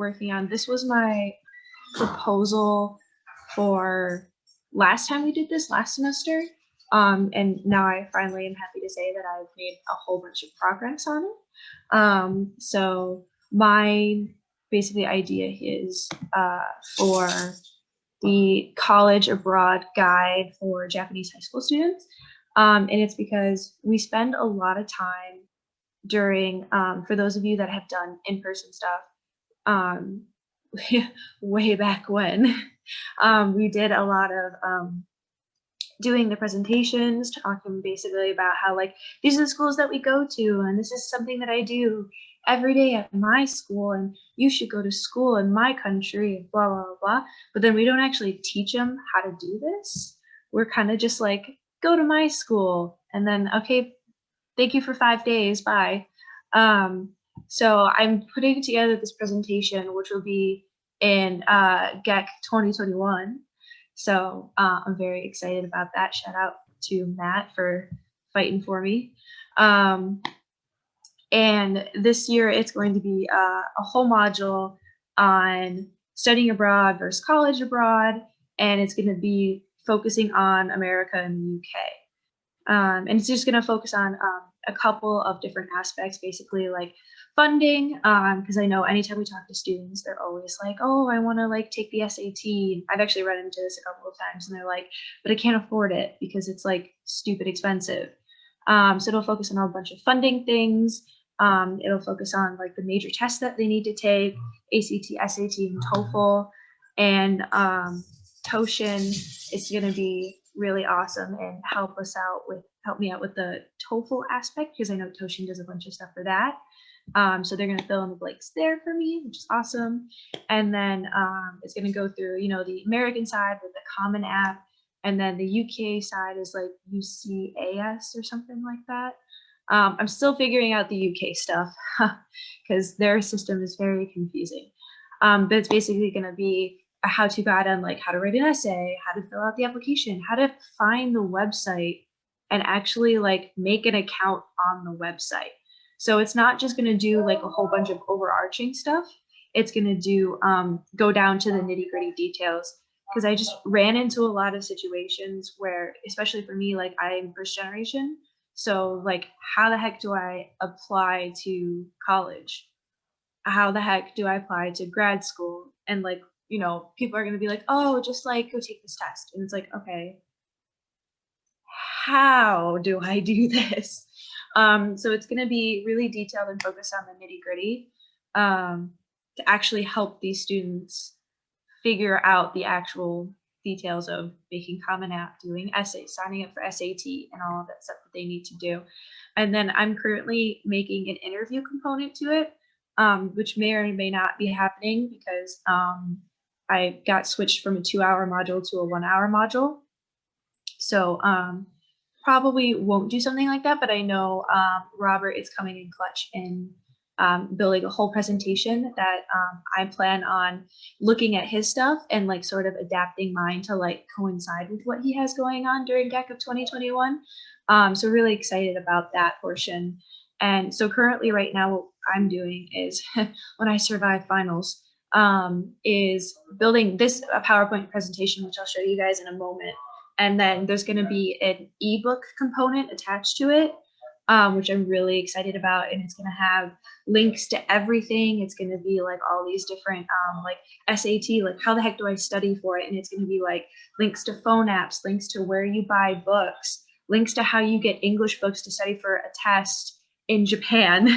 working on. This was my proposal for last time we did this last semester. And now I finally am happy to say that I've made a whole bunch of progress on it. So my basically idea is for the college abroad guide for Japanese high school students. And it's because we spend a lot of time during, for those of you that have done in-person stuff, um, way back when, we did a lot of doing the presentations, talking basically about how like these are the schools that we go to, and this is something that I do every day at my school, and you should go to school in my country, blah blah blah. But then we don't actually teach them how to do this. We're kind of just like, go to my school, and then okay, thank you for 5 days, bye. So I'm putting together this presentation, which will be in GEC 2021. So I'm very excited about that. Shout out to Matt for fighting for me. And this year it's going to be a whole module on studying abroad versus college abroad, and it's going to be focusing on America and the UK. And it's just going to focus on a couple of different aspects, basically like funding, because I know anytime we talk to students, they're always like, oh, I want to like take the SAT. I've actually run into this a couple of times, and they're like, but I can't afford it because it's like stupid expensive. So it'll focus on a bunch of funding things. It'll focus on like the major tests that they need to take, ACT, SAT, and TOEFL. And Toshin is going to be really awesome and help me out with the TOEFL aspect, because I know Toshin does a bunch of stuff for that. So they're going to fill in the blanks there for me, which is awesome. And then it's going to go through, the American side with the Common App, and then the UK side is like UCAS or something like that. I'm still figuring out the UK stuff because their system is very confusing. But it's basically going to be a how-to guide on like how to write an essay, how to fill out the application, how to find the website, and actually like make an account on the website. So it's not just going to do like a whole bunch of overarching stuff. It's going to do go down to the nitty-gritty details, because I just ran into a lot of situations where, especially for me, like I'm first generation. So like, how the heck do I apply to college? How the heck do I apply to grad school? And like, people are going to be like, oh, just like go take this test. And it's like, okay, how do I do this? So it's going to be really detailed and focused on the nitty gritty to actually help these students figure out the actual details of making Common App, doing essays, signing up for SAT, and all of that stuff that they need to do. And then I'm currently making an interview component to it, which may or may not be happening because I got switched from a 2-hour module to a 1-hour module. So probably won't do something like that, but I know Robert is coming in clutch in building a whole presentation that I plan on looking at his stuff and like sort of adapting mine to like coincide with what he has going on during GEC of 2021. So really excited about that portion. And so currently right now, what I'm doing is when I survive finals, is building this a PowerPoint presentation, which I'll show you guys in a moment. And then there's going to be an ebook component attached to it, which I'm really excited about. And it's going to have links to everything. It's going to be like all these different like SAT, like how the heck do I study for it? And it's going to be like links to phone apps, links to where you buy books, links to how you get English books to study for a test in Japan.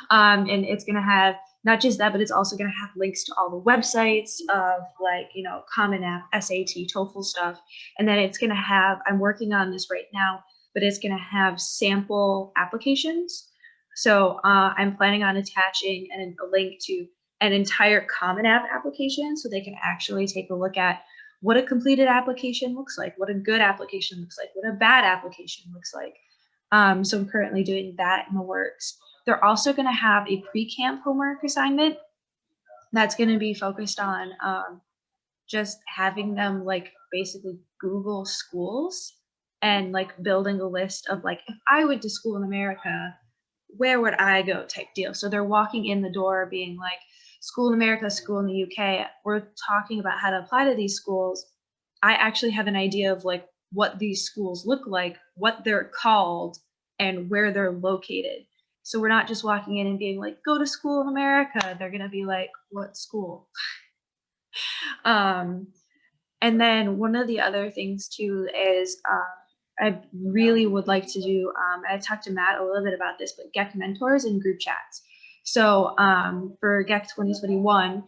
And it's going to have not just that, but it's also going to have links to all the websites of like, Common App, SAT, TOEFL stuff. And then it's going to have, I'm working on this right now, but it's going to have sample applications. So I'm planning on attaching a link to an entire Common App application so they can actually take a look at what a completed application looks like, what a good application looks like, what a bad application looks like. So I'm currently doing that in the works. They're also going to have a pre-camp homework assignment that's going to be focused on just having them like basically Google schools and like building a list of like, if I went to school in America, where would I go type deal. So they're walking in the door being like, school in America, school in the UK, we're talking about how to apply to these schools. I actually have an idea of like what these schools look like, what they're called, and where they're located. So we're not just walking in and being like, go to school in America. They're going to be like, what school? um, and then one of the other things too is I really would like to do, I talked to Matt a little bit about this, but GEC mentors and group chats. So for GEC 2021,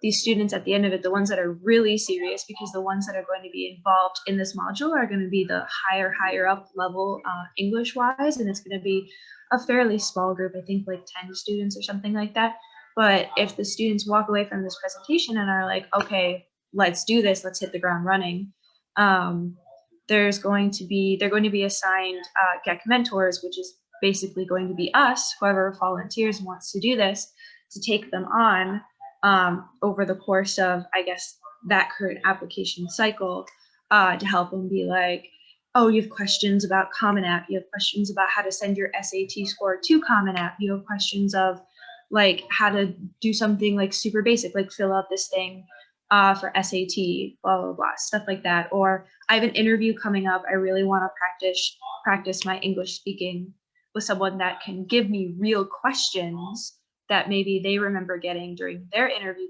these students at the end of it, the ones that are really serious, because the ones that are going to be involved in this module are going to be the higher up level English wise, and it's going to be a fairly small group, I think like 10 students or something like that. But if the students walk away from this presentation and are like, okay, let's do this, let's hit the ground running, they're going to be assigned GEC mentors, which is basically going to be us, whoever volunteers and wants to do this, to take them on over the course of, I guess, that current application cycle, to help them be like, oh, you have questions about Common App, you have questions about how to send your SAT score to Common App, you have questions of like how to do something like super basic, like fill out this thing for SAT, blah, blah, blah, stuff like that. Or I have an interview coming up. I really want to practice my English speaking with someone that can give me real questions that maybe they remember getting during their interview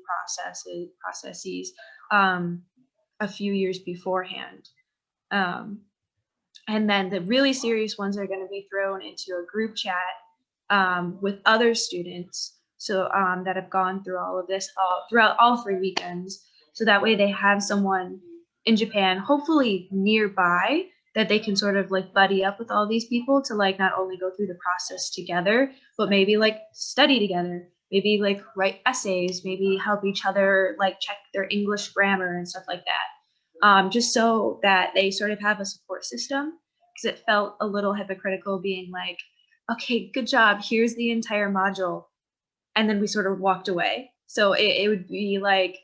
processes a few years beforehand. And then the really serious ones are going to be thrown into a group chat with other students, so that have gone through all of this throughout all 3 weekends. So that way they have someone in Japan, hopefully nearby, that they can sort of like buddy up with all these people to like not only go through the process together, but maybe like study together, maybe like write essays, maybe help each other like check their English grammar and stuff like that. Just so that they sort of have a support system, because it felt a little hypocritical being like, okay, good job, here's the entire module, and then we sort of walked away. So it would be like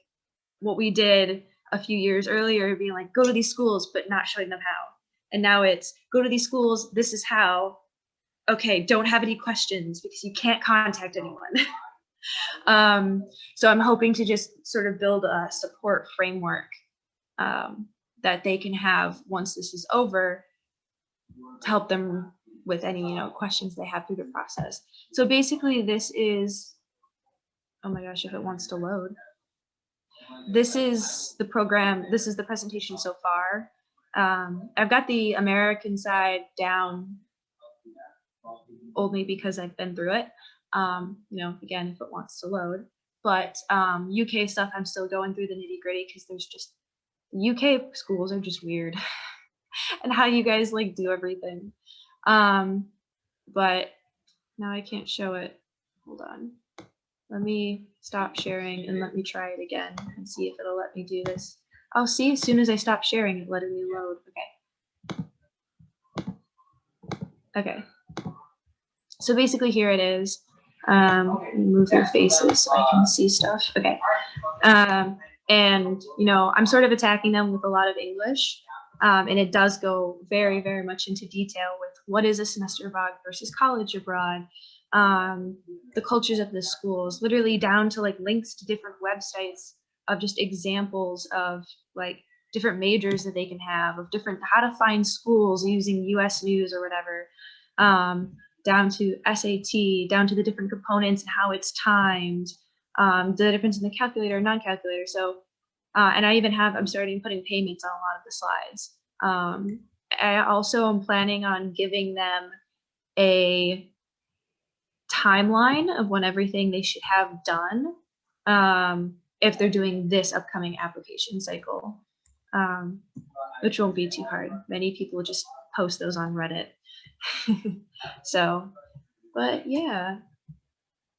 what we did a few years earlier, being like, go to these schools, but not showing them how. And now it's go to these schools, this is how. Okay, don't have any questions because you can't contact anyone. So I'm hoping to just sort of build a support framework that they can have once this is over, to help them with any questions they have through the process. So basically this is, oh my gosh, if it wants to load. This is the program, this is the presentation so far. I've got the American side down only because I've been through it, again, if it wants to load. But UK stuff, I'm still going through the nitty gritty because there's just, UK schools are just weird and how you guys like do everything. But now I can't show it. Hold on. Let me stop sharing and let me try it again and see if it'll let me do this. I'll see as soon as I stop sharing, it letting me load. Okay. Okay. So basically here it is. Move your faces so I can see stuff. Okay. And I'm sort of attacking them with a lot of English. And it does go very, very much into detail with what is a semester abroad versus college abroad, the cultures of the schools, literally down to like links to different websites of just examples of like different majors that they can have, of different, how to find schools using US News or whatever, down to SAT, down to the different components and how it's timed, the difference in the calculator and non-calculator. So, and I'm starting putting payments on a lot of the slides. I also am planning on giving them a timeline of when everything they should have done, if they're doing this upcoming application cycle, which won't be too hard. Many people just post those on Reddit. So, but yeah,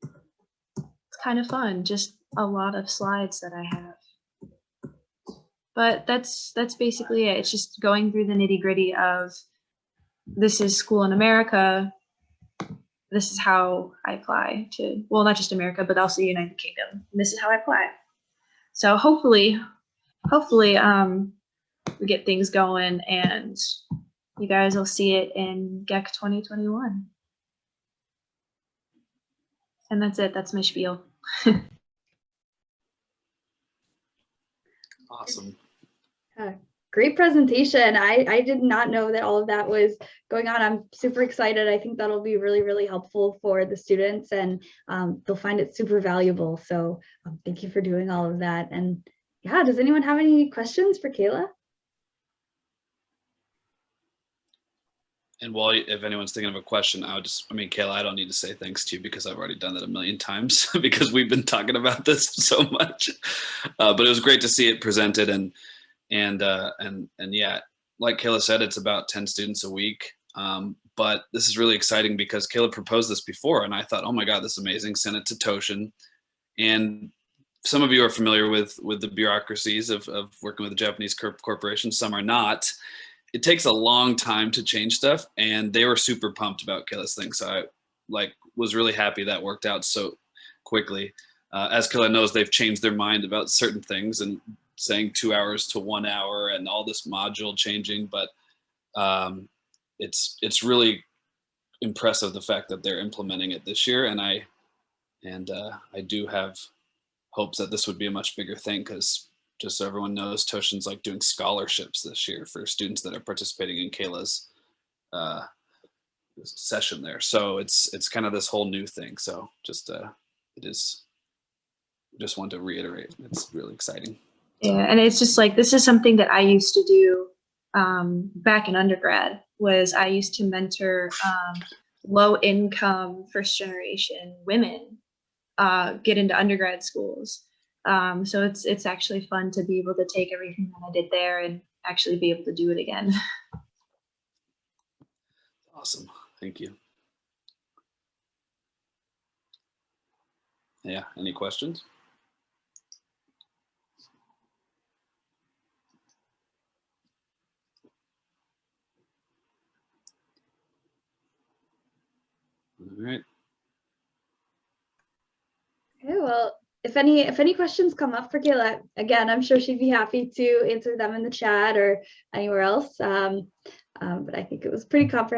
it's kind of fun. Just a lot of slides that I have. But that's basically it. It's just going through the nitty gritty of, this is school in America. This is how I apply to, well, not just America, but also the United Kingdom. And this is how I apply. So hopefully, we get things going and you guys will see it in GEC 2021. And that's it. That's my spiel. Awesome. Great presentation. I did not know that all of that was going on. I'm super excited. I think that'll be really, really helpful for the students, and they'll find it super valuable. So thank you for doing all of that. And yeah, does anyone have any questions for Kayla? And while, if anyone's thinking of a question, I mean, Kayla, I don't need to say thanks to you because I've already done that a million times because we've been talking about this so much. But it was great to see it presented, and yeah, like Kayla said, it's about 10 students a week. But this is really exciting because Kayla proposed this before, and I thought, oh my God, this is amazing. Send it to Toshin. And some of you are familiar with the bureaucracies of working with a Japanese corporation. Some are not. It takes a long time to change stuff, and they were super pumped about Kayla's thing. So I was really happy that worked out so quickly. As Kayla knows, they've changed their mind about certain things and saying 2 hours to 1 hour and all this module changing. But it's really impressive the fact that they're implementing it this year, and I do have hopes that this would be a much bigger thing, because just so everyone knows, Toshin's like doing scholarships this year for students that are participating in Kayla's session there. So it's kind of this whole new thing. So just want to reiterate, it's really exciting. Yeah, and it's just like, this is something that I used to do back in undergrad. Was I used to mentor low income first generation women get into undergrad schools. So it's actually fun to be able to take everything that I did there and actually be able to do it again. Awesome. Thank you. Yeah, any questions? All right. Okay, well, if any questions come up for Kayla, again, I'm sure she'd be happy to answer them in the chat or anywhere else. But I think it was pretty comprehensive.